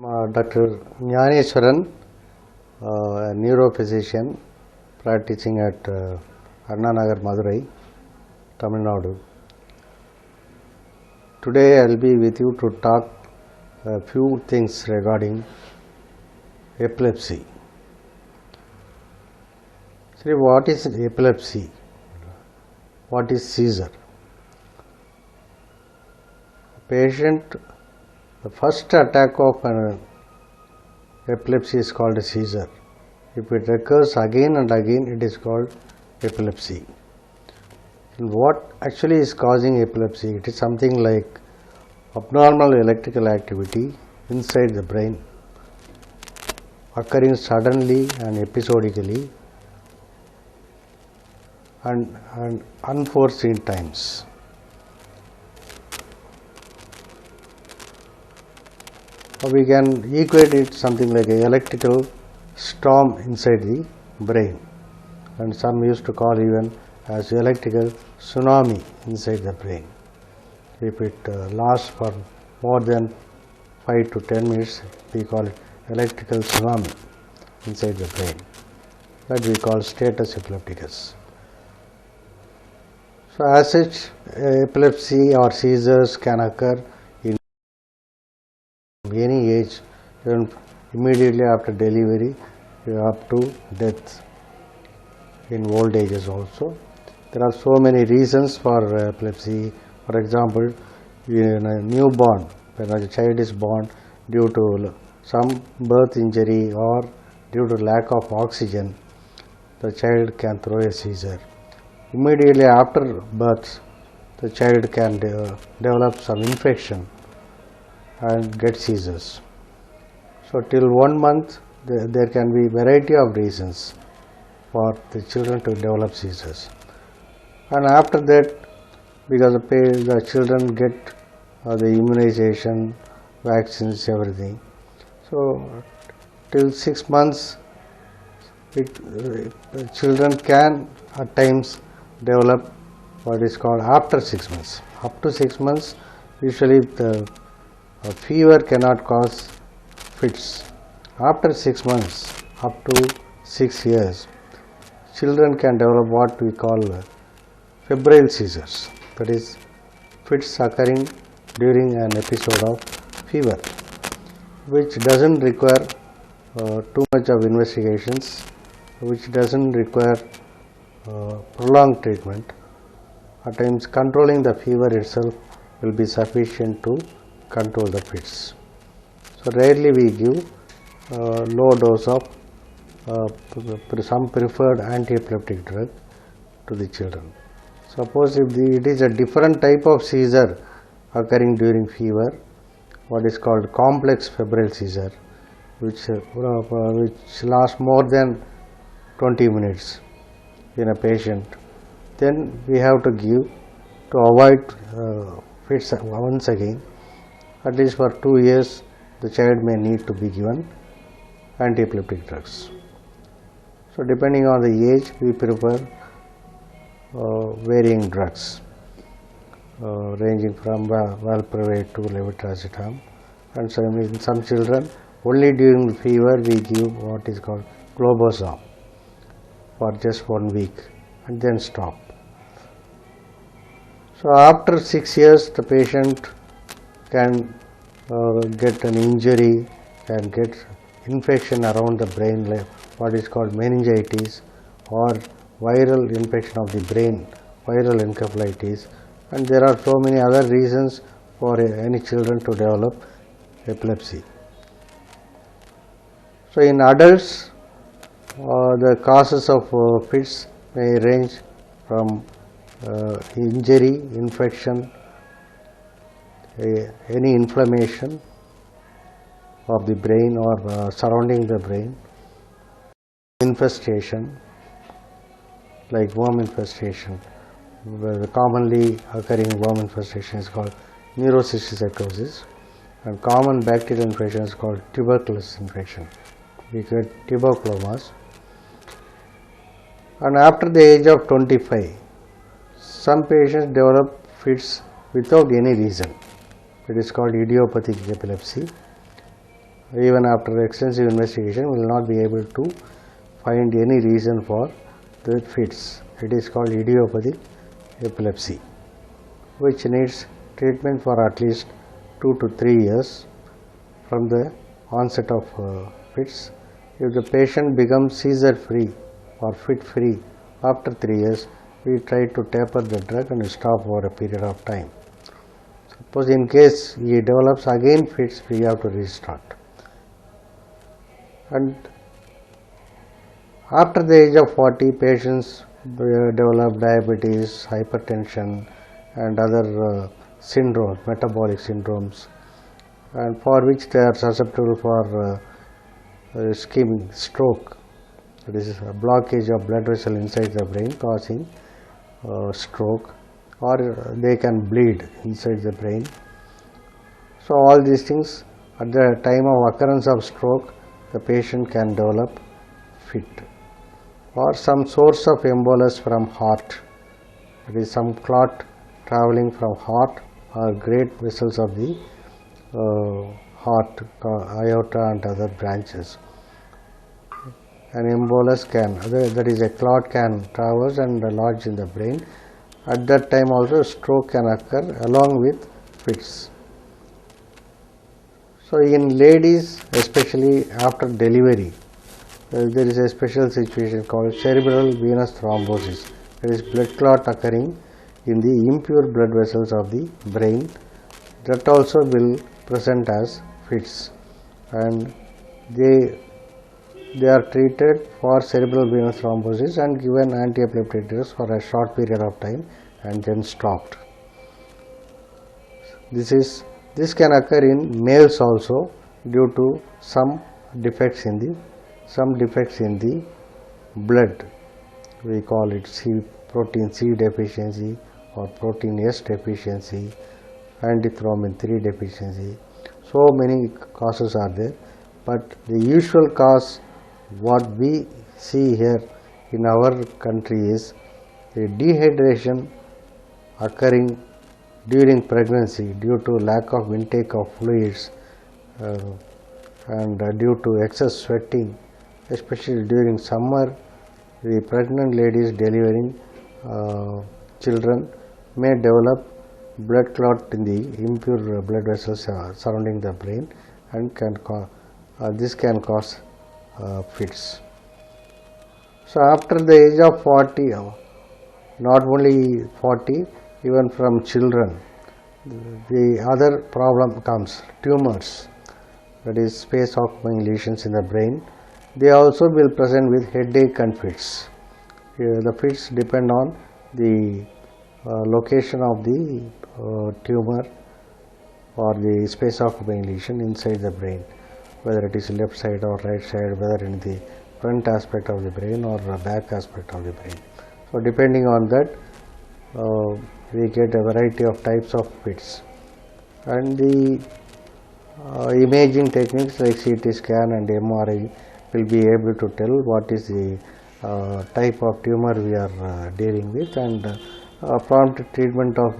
Dr.Gnaneswaran, a neurophysician practicing at Anna Nagar, Madurai, Tamil Nadu. Today I will be with you to talk a few things regarding epilepsy. See, what is epilepsy? What is seizure? The first attack of an epilepsy is called a seizure. If it occurs again and again, it is called epilepsy. And what actually is causing epilepsy? It is something like abnormal electrical activity inside the brain occurring suddenly and episodically and unforeseen times. We can equate it something like an electrical storm inside the brain, and some used to call even as electrical tsunami inside the brain. If it lasts for more than 5 to 10 minutes, we call it electrical tsunami inside the brain. That we call status epilepticus. So, as such, epilepsy or seizures can occur in any age, even immediately after delivery up to death in old ages also. There are so many reasons for epilepsy. For example, in a newborn, when a child is born due to some birth injury or due to lack of oxygen, the child can throw a seizure. Immediately after birth, the child can develop some infection and get seizures. So, till 1 month there can be variety of reasons for the children to develop seizures, and after that, because the children get the immunization, vaccines, everything. So, till 6 months children can at times develop what is called after 6 months. Up to 6 months, usually the fever cannot cause fits. After 6 months, up to 6 years, children can develop what we call febrile seizures, that is fits occurring during an episode of fever, which doesn't require too much of investigations, which doesn't require prolonged treatment. At times controlling the fever itself will be sufficient to control the fits. So, rarely we give low dose of some preferred anti-epileptic drug to the children. Suppose if it is a different type of seizure occurring during fever, what is called complex febrile seizure, which lasts more than 20 minutes in a patient, then we have to give, to avoid fits once again, at least for 2 years the child may need to be given anti-epileptic drugs. So, depending on the age, we prefer varying drugs ranging from valproate to levetiracetam, and in some children only during the fever we give what is called clobazam for just 1 week and then stop. So, after 6 years the patient can get an injury, can get infection around the brain, like what is called meningitis or viral infection of the brain, viral encephalitis, and there are so many other reasons for any children to develop epilepsy. So, in adults, the causes of fits may range from injury, infection, any inflammation of the brain or surrounding the brain, infestation like worm infestation. The commonly occurring worm infestation is called neurocysticercosis, and common bacterial infection is called tuberculosis infection. We get tuberculomas. And after the age of 25, some patients develop fits without any reason. It is called idiopathic epilepsy, even after extensive investigation, will not be able to find any reason for the fits. It is called idiopathic epilepsy, which needs treatment for at least 2 to 3 years from the onset of fits. If the patient becomes seizure free or fit free after 3 years, we try to taper the drug and stop over a period of time. Suppose in case he develops again fits, we have to restart. And after the age of 40, patients develop diabetes, hypertension and other syndromes, metabolic syndromes, and for which they are susceptible for ischemic stroke. That is a blockage of blood vessel inside the brain causing stroke, or they can bleed inside the brain. So all these things, at the time of occurrence of stroke, the patient can develop fit, or some source of embolus from heart. It is some clot traveling from heart or great vessels of the heart, aorta and other branches. An embolus can, that is a clot can traverse and lodge in the brain. At that time also stroke can occur along with fits. So in ladies, especially after delivery, there is a special situation called cerebral venous thrombosis. There is blood clot occurring in the impure blood vessels of the brain. That also will present as fits, and they are treated for cerebral venous thrombosis and given anti-epileptic drugs for a short period of time and then stopped. This can occur in males also due to some defects in the blood. We call it protein C deficiency or protein S deficiency, antithrombin 3 deficiency. So many causes are there, but the usual cause what we see here in our country is a dehydration occurring during pregnancy due to lack of intake of fluids and due to excess sweating, especially during summer. The pregnant ladies delivering children may develop blood clot in the impure blood vessels surrounding the brain, and this can cause fits. So after the age of 40, not only 40, even from children, the other problem comes, tumors, that is space occupying lesions in the brain. They also will present with headache and fits. The fits depend on the location of the tumor or the space occupying lesion inside the brain, whether it is left side or right side, whether in the front aspect of the brain or back aspect of the brain. So depending on that, we get a variety of types of fits, and the imaging techniques like CT scan and MRI will be able to tell what is the type of tumor we are dealing with, and prompt treatment of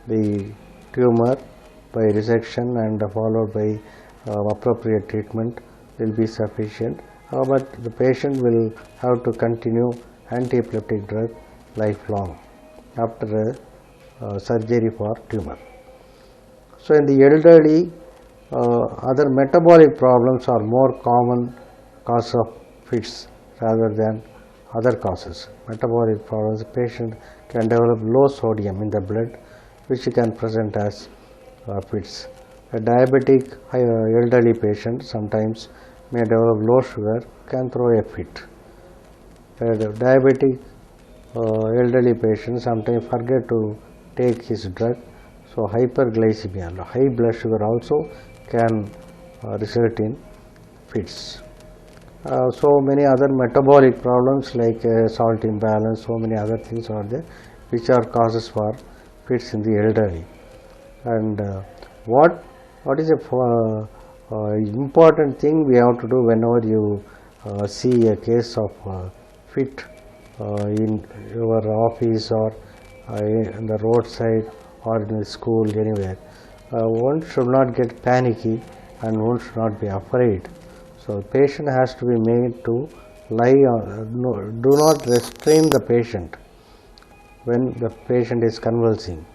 the tumor by resection and followed by appropriate treatment will be sufficient, but the patient will have to continue anti-epileptic drug lifelong after surgery for tumor. So in the elderly, other metabolic problems are more common cause of fits rather than other causes. Metabolic problems, the patient can develop low sodium in the blood, which can present as fits. A diabetic elderly patient sometimes may develop low sugar, can throw a fit. A diabetic elderly patient sometimes forget to take his drug, so hyperglycemia, high blood sugar also can result in fits. So many other metabolic problems like salt imbalance, so many other things are there which are causes for fits in the elderly. And what is a important thing we have to do whenever you see a case of fit in your office or in the roadside or in the school, anywhere, one should not get panicky and one should not be afraid. So the patient has to be made to lie on, do not restrain the patient when the patient is convulsing,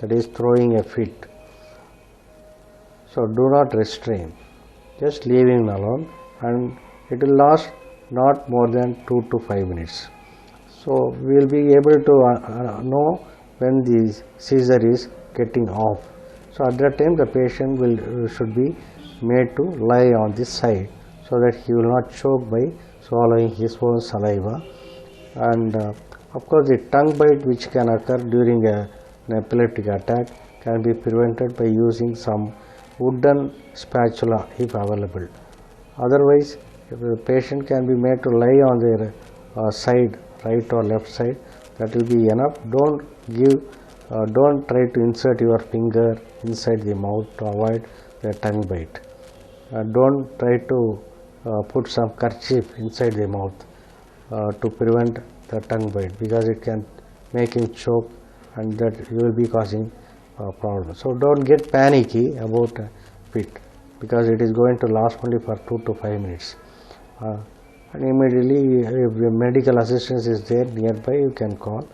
that is throwing a fit. So do not restrain, just leave him alone, and it will last not more than 2 to 5 minutes. So we will be able to know when the seizure is getting off. So at that time the patient should be made to lie on this side, so that he will not choke by swallowing his own saliva. And of course the tongue bite which can occur during an epileptic attack can be prevented by using some wooden spatula if available. Otherwise, if the patient can be made to lie on their side, right or left side, that will be enough. Don't try to insert your finger inside the mouth to avoid the tongue bite. Don't try to put some kerchief inside the mouth to prevent the tongue bite, because it can make him choke, and that you will be causing problem. So don't get panicky about fit, because it is going to last only for 2 to 5 minutes. And immediately, if the medical assistance is there nearby, you can call,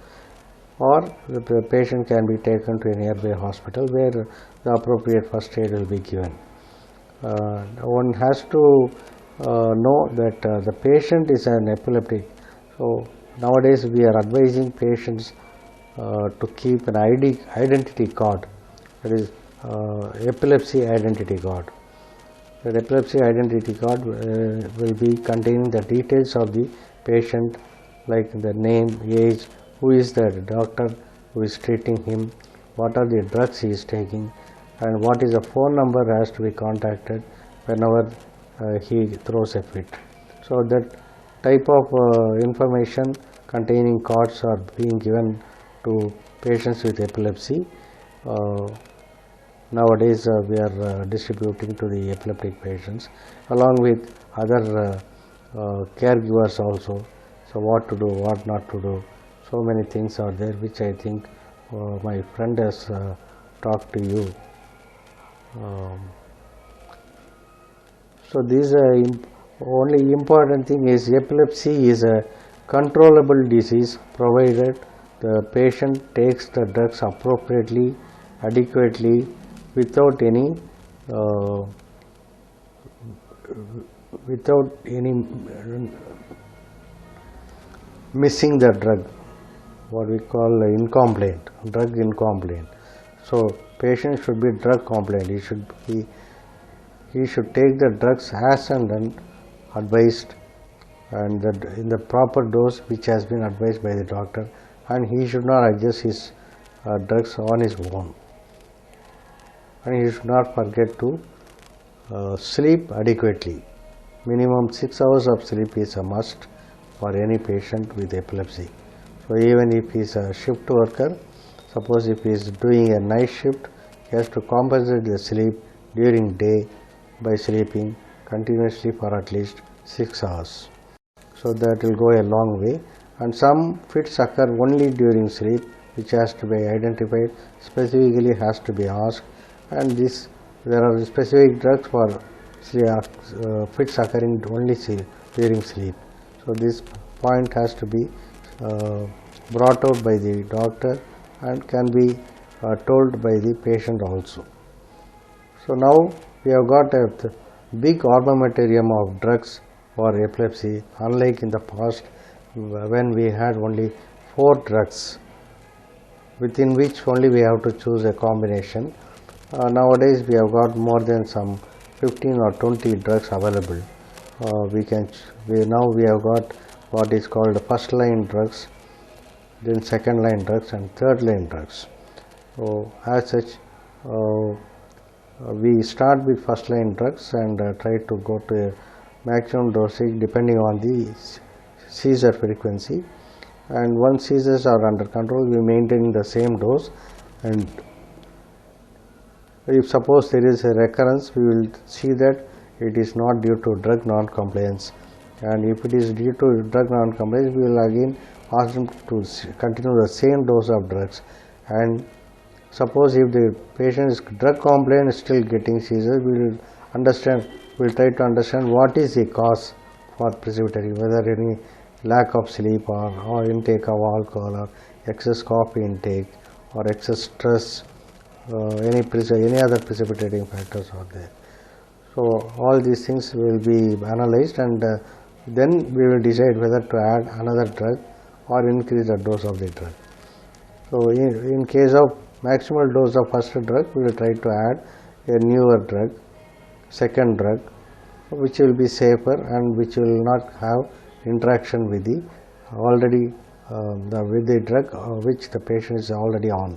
or the patient can be taken to a nearby hospital where the appropriate first aid will be given. One has to know that the patient is an epileptic. So nowadays we are advising patients to keep an identity card, that is epilepsy identity card. The epilepsy identity card will be containing the details of the patient, like the name, age, who is the doctor who is treating him, what are the drugs he is taking, and what is the phone number has to be contacted whenever he throws a fit. So that type of information containing cards are being given to patients with epilepsy. Nowadays we are distributing to the epileptic patients along with other caregivers also. So what to do, what not to do, so many things are there, which I think my friend has talked to you. So this only important thing is epilepsy is a controllable disease provided the patient takes the drugs appropriately, adequately, without any missing the drug, what we call drug incomplete. So patient should be drug compliant. He should take the drugs as and when advised, and in the proper dose which has been advised by the doctor, and he should not adjust his drugs on his own. And he should not forget to sleep adequately. Minimum 6 hours of sleep is a must for any patient with epilepsy. So even if he is a shift worker, suppose if he is doing a night shift, he has to compensate the sleep during day by sleeping continuously for at least 6 hours. So that will go a long way. And some fits occur only during sleep, which has to be identified, specifically has to be asked, and there are specific drugs for fits occurring only during sleep. So this point has to be brought out by the doctor and can be told by the patient also. So now we have got a big armamentarium of drugs for epilepsy, unlike in the past when we had only 4 drugs, within which only we have to choose a combination. Nowadays we have got more than some 15 or 20 drugs available. Now we have got what is called first line drugs, then second line drugs, and third line drugs. So as such, we start with first line drugs and try to go to a maximum dosage depending on the seizure frequency, and once seizures are under control, we maintain the same dose. And if suppose there is a recurrence, we will see that it is not due to drug non-compliance, and if it is due to drug non-compliance, we will again ask them to continue the same dose of drugs. And suppose if the patient is drug compliant still getting seizures, we will understand, we will try to understand what is the cause for precipitating, whether any lack of sleep or intake of alcohol or excess coffee intake or excess stress, any other precipitating factors are there. So all these things will be analyzed, and then we will decide whether to add another drug or increase the dose of the drug. So in case of maximal dose of first drug, we will try to add a newer drug, second drug, which will be safer and which will not have interaction with the with the drug which the patient is already on,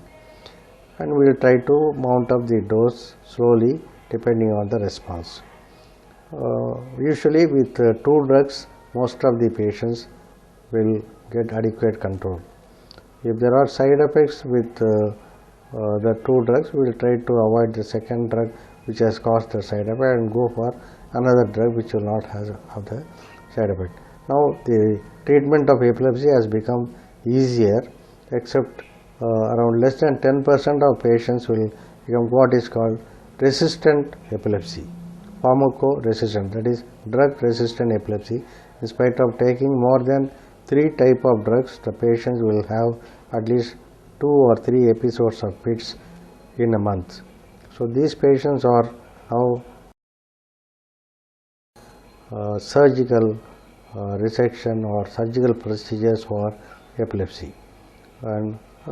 and we will try to mount up the dose slowly depending on the response. Usually with two drugs, most of the patients will get adequate control. If there are side effects with the two drugs, we will try to avoid the second drug which has caused the side effect and go for another drug which will not have the side effect. Now the treatment of epilepsy has become easier, except around less than 10% of patients will become what is called resistant epilepsy, pharmacoresistant, that is drug resistant epilepsy. In spite of taking more than 3 types of drugs, the patients will have at least 2 or 3 episodes of fits in a month. So these patients are now surgical resection or surgical procedures for epilepsy, and a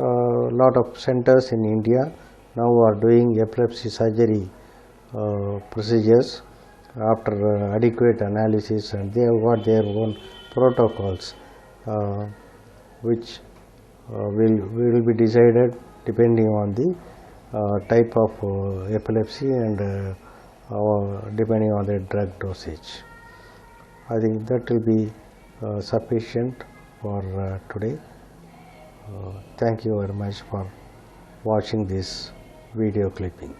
lot of centers in India now are doing epilepsy surgery procedures after adequate analysis, and they have got their own protocols which will be decided depending on the type of epilepsy and depending on the drug dosage. I think that will be sufficient for today. Thank you very much for watching this video clipping.